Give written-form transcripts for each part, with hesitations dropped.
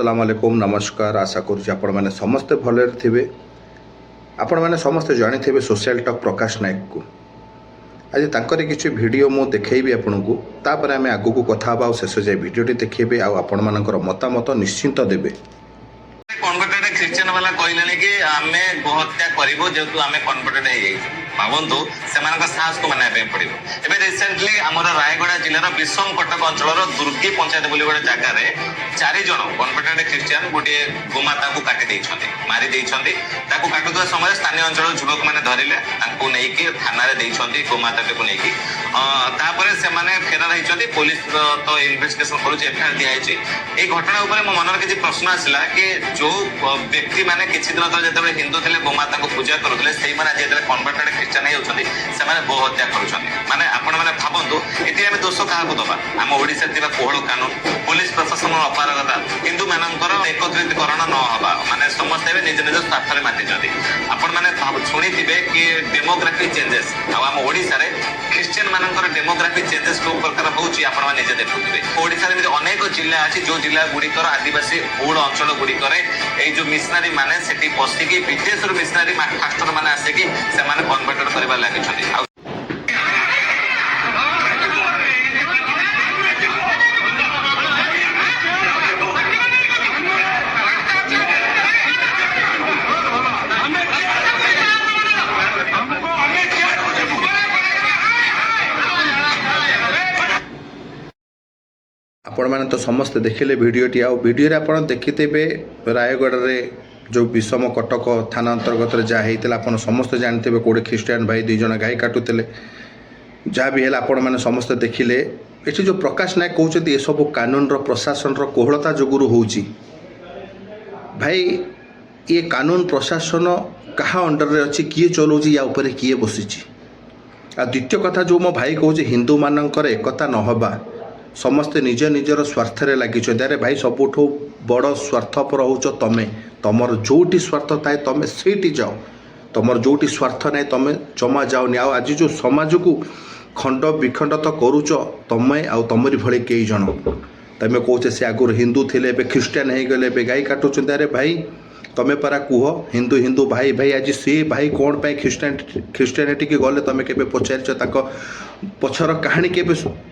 अस्सलाम वालेकुम नमस्कार। आशा करुच्ची आपण मैंने समस्ते भले थे। आपण मैंने समस्ते जानी थे सोशल टॉक प्रकाश नायक को। आज तांकर किसी वीडियो मु देखैबी आपन को तापर आम आगु को कथा बा शेष जाए वीडियोटी देखिए आपण मानकर मतामत निश्चिंत देबे। कन्वर्टेड क्रिश्चियन वाला कहले कि आमे गोहत्या करिवो जेतु आमे कन्वर्टेड हे जाई भावंतु सेमानक साहस को मानना पे पड़िबो। एबे रिसेंटली हमर रायगढ़ जिल्लार विषम कटक अंचलर दुर्गी पंचायत बोली गोटे जगह रे 4 जण कन्वर्टेड क्रिश्चियन गोटे गोमाता को काटी दैछन्ती मारी दैछन्ती। ताको काटुवा समय स्थानीय अंचल युवक माने धरिले ताको नेकी थाना रे दैछन्ती गोमाता को नेकी तापरे से माने फेरार हैछन्ती। पुलिस तो इन्वेस्टिगेशन करूछ एफआईआर दिया हैछि। ए घटना ऊपर मो मनर किछि प्रश्न आसिला कि जो व्यक्ति माने किछि दिन तले जेतबे हिंदू थिले गोमाता को पूजा करूथिले सेहि माने जेतबे कन्वर्टेड क्रिश्चियन हे होछन्ती से माने गो हत्या करूछन्ती। माने आपण माने भाबंतु एति आमे दोष काहाको दबा। हम ओडिसा दिबा कोहळ कानून पुलिस प्रशासन अपारगता हिंदू मानकर एकत्रितकरण न हबा माने समस्त निज निज स्वार्थ रे माति जदी आपण माने सुनिथिबे कि डेमोग्राफी चेंजेस हम ओडिसा रे क्रिश्चियन मानकर डेमोग्राफी चेंजेस को प्रकार होउची आपण माने निजे देखुथिबे। ओडिसा रे अनेक जिल्ला अछि जो जिल्ला गुडिकर आदिवासी बहुल अंचल गुडिकर ए जो मिशनरी माने सेठी पसिकी विदेश रो मिशनरी फास्टर माने आसे कि से माने कन्वर्टेड करबा लागि छथि। आपण मैंने तो समस्ते देखिले वीडियोटी वीडियो आप देखिथे रायगढ़ रे जो विषम कटक थाना अंतर्गत जहाँ होता आप समस्ते जानते कौटे ख्रीस्टान भाई 2 जण गाई काटुले जहाँ भी है आपण मैंने समस्ते देखिले। ये जो प्रकाश नायक कहते ये सब कानून प्रशासन कोहलता जोगुरु होउची। भाई ये कानून प्रशासन कहा अंडर रे अच्छी किए चलाउची या ऊपर किए बसी। आ द्वितीय कथा जो मो भाई कहूँ हिंदू मानकर एकता न हबा समस्ते निज निजर स्वार्थ लगी। अरे भाई सबुठ बड़ स्वार्थपर होच तमें तुमर जोटी स्वार्थ थाए तुम से जाओ तुमर जोटी स्वार्थ ना तुम जमा जाओनी। आज जो समाज को खंड विखंड तो करुच तुम्हें आउ तुमरी भली कई जन तुम कौचे से आगुरी हिंदू थे ख्रीस्टान हो गले गाई काटुच। अरे भाई तुम परा कुह हिंदू हिंदू भाई भाई आज सी भाई कौन पाई ख्रीस्टानिटी की गले तुम के पचार पछर कहानी के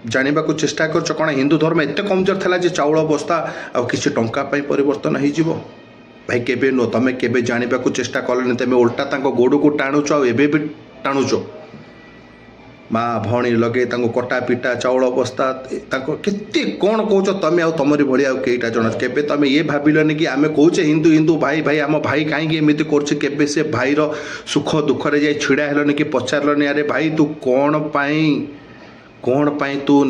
जानवा को चेष्टा कर कौन हिंदू धर्म एत कमजोर था जे चाउल बस्ता आ किसी टंका परिवर्तन हो भाई केबे नो तुम केबे जानवा को चेष्टा कलनि तुम उल्टा गोड़ को टाणुच आबे भी टाणुच माँ भणी लगे कटा पिटा चाउल बस्ता केते कौन कौच तुम आउ तुमरी भाई आउ कईटा जन केबे तुम ये भाविलनि कि आम कौचे हिंदू हिंदू भाई भाई आम भाई कहीं एमती कर से भाईर सुख दुखरे जाए छिड़ा हेलनि कि पचारलनि अरे भाई तू कौन पाई तू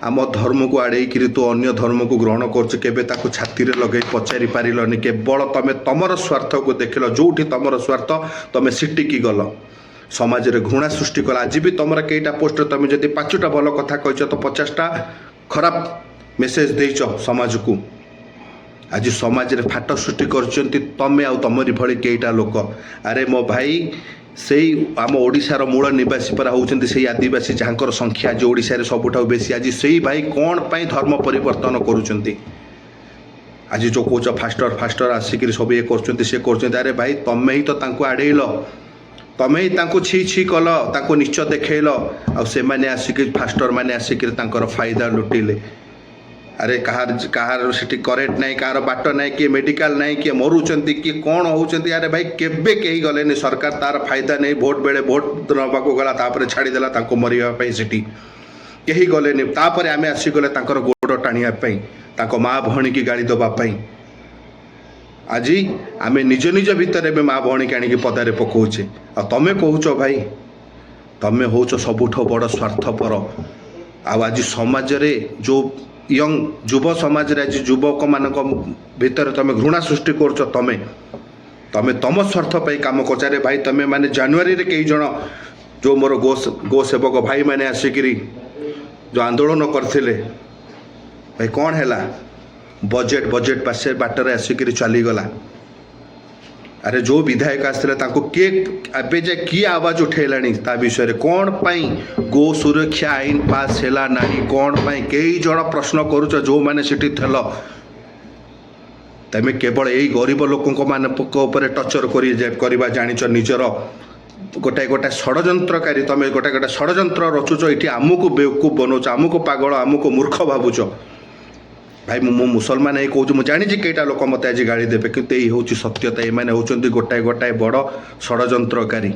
आम धर्म को आड़े तू अन्य धर्म को ग्रहण कर छाती लगे पचारि पारिलनि केवल तुम तुमर स्वार्थ को देखल जोठी तुमर स्वार्थ तुम सिटिकी गल समाज रे घृणा सृष्टि कला। आज भी तुम कईटा पोस्ट तुम जब 5टा भल कथा कह तो 50टा खराब मेसेज देच समाज को। आज समाज रे फाट सृष्टि कर तमें आउ तुमरी भली कईटा लोक। अरे मो भाई से आम ओडिशार मूल निवासी परा होउछन्ती से आदिवासी जहाँकर संख्या जो ओडिशा रे सबुठा बेसी आज से भाई कौन पाई धर्म परिवर्तन करुछन्ती। आज जो कौच फास्टर आसिक सब ये कर अरे भाई तमें ही तो तांको आड़ेल तमें ही तांको छी छी कल तांको निच देखल आसे आसिक फास्टर मैंने आसिक फायदा लुटिले। अरे कहार से करेन्ट ना कहार बाट ना किए मेडिकल ना किए मरुंच किए कौन होती। अरे भाई केबे कहीं गले सरकार तार फायदा नहीं भोट बेले भोट नवाक गला छाड़देला मरवाई से कहीं गले तापर आम आसीगले गोड़ टाणियापाई माँ भणी की गाड़ी दवापाई। आज आम निज निज भितर माँ भणी की आणिक पदारे पकाउे तुम कौच भाई तुम हूँ सबुठ बड़ स्वार्थपर। आज समाज रे जो यंग युव समाज रे आज युवक मान भितर तुम घृणा सृष्टि कर तुम स्वार्थ पाई कम कर। भाई तुम माने जनवरी रे कई जन जो मोर गो सेवक भाई मैंने आसिक जो आंदोलन करथिले भाई कौन है बजेट पासे बाटर आसिक चलीगला। अरे जो विधायक आसते किए एवं जाए किए आवाज उठेलानी ता विषय कौन पाई गो सुरक्षा आईन पास है ना कौन पाई कई जन प्रश्न करुच जो मैंने सेठी थेल ତମେ କେବଳ ଏଇ ଗରିବ ଲୋକଙ୍କ ମାନଙ୍କ ଉପରେ ଟର୍ଚର କରିବା ଜାଣିଛ ନିଜର ଗୋଟାଏ ଗୋଟାଏ ଷଡ଼ଯନ୍ତ୍ରକାରୀ ତମେ ଗୋଟାଏ ଗୋଟାଏ ଷଡ଼ଯନ୍ତ୍ର ରଚୁଛ ଏଠି ଆମକୁ ବେଉକୁଫ ବନଉଛ ଆମକୁ ପାଗଳ ଆମକୁ ମୂର୍ଖ ଭାବୁଛ ଭାଇ ମୁଁ ମୁସଲମାନ ହେଇ କହୁଛି ମୁଁ ଜାଣିଛି କେଇଟା ଲୋକ ମୋତେ ଆଜି ଗାଳି ଦେବେ କିନ୍ତୁ ଏଇ ହେଉଛି ସତ୍ୟତା ଏମାନେ ହେଉଛନ୍ତି ଗୋଟାଏ ଗୋଟାଏ ବଡ଼ ଷଡ଼ଯନ୍ତ୍ରକାରୀ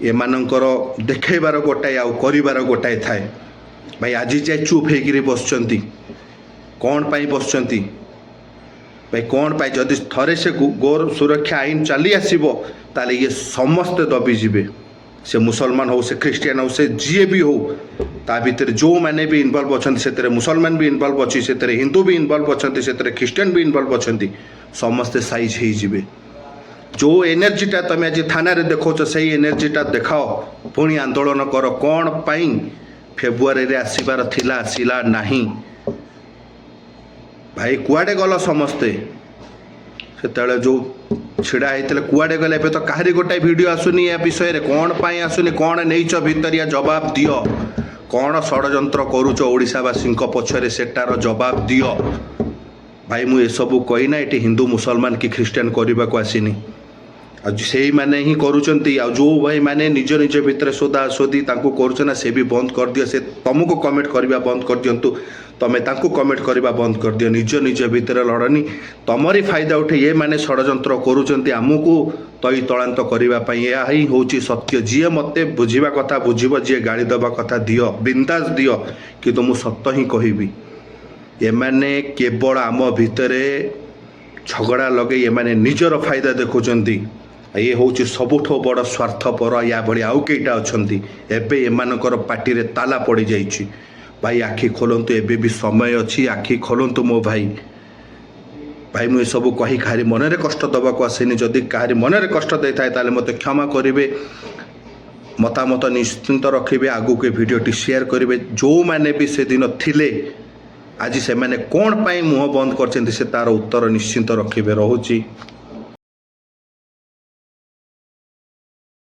ଏମାନଙ୍କର ଦେଖେଇବାର ଗୋଟାଏ ଆଉ କରିବାର ଗୋଟାଏ ଥାଏ ଭାଇ ଆଜି ଯାଏ ଚୁପ୍ ହେଇକିରି ବସୁଛନ୍ତି କ'ଣ ପାଇଁ ବସୁଛନ୍ତି ଭାଇ କ'ଣ ପାଇଁ ଯଦି ଥରେ ସେ ଗୋ ସୁରକ୍ଷା ଆଇନ ଚାଲି ଆସିବ ତାହେଲେ ଇଏ ସମସ୍ତେ ଦବିଯିବେ ସେ ମୁସଲମାନ ହଉ ସେ ଖ୍ରୀଷ୍ଟିଆନ ହଉ ସେ ଯିଏ ବି ହଉ ତା ଭିତରେ ଯେଉଁମାନେ ବି ଇନଭଲ୍ଭ ଅଛନ୍ତି ସେଥିରେ ମୁସଲମାନ ବି ଇନଭଲ୍ଭ ଅଛି ସେଥିରେ ହିନ୍ଦୁ ବି ଇନଭଲ୍ଭ ଅଛନ୍ତି ସେଥିରେ ଖ୍ରୀଷ୍ଟିଆନ ବି ଇନଭଲ୍ଭ ଅଛନ୍ତି ସମସ୍ତେ ସାଇଜ୍ ହେଇଯିବେ ଯେଉଁ ଏନର୍ଜିଟା ତୁମେ ଆଜି ଥାନାରେ ଦେଖାଉଛ ସେଇ ଏନର୍ଜିଟା ଦେଖାଅ ପୁଣି ଆନ୍ଦୋଳନ କର କ'ଣ ପାଇଁ ଫେବୃଆରୀରେ ଆସିବାର ଥିଲା ଆସିଲା ନାହିଁ ଭାଇ କୁଆଡ଼େ ଗଲ ସମସ୍ତେ ସେତେବେଳେ ଯେଉଁ ଛିଡ଼ା ହେଇଥିଲେ କୁଆଡ଼େ ଗଲେ ଏବେ ତ କାହାରି ଗୋଟାଏ ଭିଡ଼ିଓ ଆସୁନି ଏ ବିଷୟରେ କ'ଣ ପାଇଁ ଆସୁନି କ'ଣ ନେଇଛ ଭିତରିଆ ଜବାବ ଦିଅ କ'ଣ ଷଡ଼ଯନ୍ତ୍ର କରୁଛ ଓଡ଼ିଶାବାସୀଙ୍କ ପଛରେ ସେଟାର ଜବାବ ଦିଅ ଭାଇ ମୁଁ ଏସବୁ କହିନା ଏଠି ହିନ୍ଦୁ ମୁସଲମାନ କି ଖ୍ରୀଷ୍ଟିଆନ କରିବାକୁ ଆସିନି ଆଉ ସେଇମାନେ ହିଁ କରୁଛନ୍ତି ଆଉ ଯେଉଁ ଭାଇମାନେ ନିଜ ନିଜ ଭିତରେ ସୋଦାସୋଦି ତାଙ୍କୁ କରୁଛ ନା ସେ ବି ବନ୍ଦ କରିଦିଅ ସେ ତୁମକୁ କମେଣ୍ଟ କରିବା ବନ୍ଦ କରିଦିଅନ୍ତୁ ତମେ ତାଙ୍କୁ କମେଣ୍ଟ କରିବା ବନ୍ଦ କରିଦିଅ ନିଜ ନିଜ ଭିତରେ ଲଢ଼ନି ତମରି ଫାଇଦା ଉଠେଇ ଏମାନେ ଷଡ଼ଯନ୍ତ୍ର କରୁଛନ୍ତି ଆମକୁ ତଇ ତଳାନ୍ତ କରିବା ପାଇଁ ଏହା ହିଁ ହେଉଛି ସତ୍ୟ ଯିଏ ମୋତେ ବୁଝିବା କଥା ବୁଝିବ ଯିଏ ଗାଳି ଦେବା କଥା ଦିଅ ବିନ୍ଦାସ ଦିଅ କିନ୍ତୁ ମୁଁ ସତ ହିଁ କହିବି ଏମାନେ କେବଳ ଆମ ଭିତରେ ଝଗଡ଼ା ଲଗେଇ ଏମାନେ ନିଜର ଫାଇଦା ଦେଖୁଛନ୍ତି ଇଏ ହେଉଛି ସବୁଠୁ ବଡ଼ ସ୍ୱାର୍ଥପର ୟା ଭଳି ଆଉ କେଇଟା ଅଛନ୍ତି ଏବେ ଏମାନଙ୍କର ପାଟିରେ ତାଲା ପଡ଼ିଯାଇଛି ଭାଇ ଆଖି ଖୋଲନ୍ତୁ ଏବେ ବି ସମୟ ଅଛି ଆଖି ଖୋଲନ୍ତୁ ମୋ ଭାଇ ଭାଇ ମୁଁ ଏସବୁ କହି କାହାରି ମନରେ କଷ୍ଟ ଦେବାକୁ ଆସିନି ଯଦି କାହାରି ମନରେ କଷ୍ଟ ଦେଇଥାଏ ତାହେଲେ ମୋତେ କ୍ଷମା କରିବେ ମତାମତ ନିଶ୍ଚିନ୍ତ ରଖିବେ ଆଗକୁ ଏ ଭିଡ଼ିଓଟି ସେୟାର କରିବେ ଯେଉଁମାନେ ବି ସେଦିନ ଥିଲେ ଆଜି ସେମାନେ କ'ଣ ପାଇଁ ମୁହଁ ବନ୍ଦ କରିଛନ୍ତି ସେ ତା'ର ଉତ୍ତର ନିଶ୍ଚିନ୍ତ ରଖିବେ ରହୁଛି।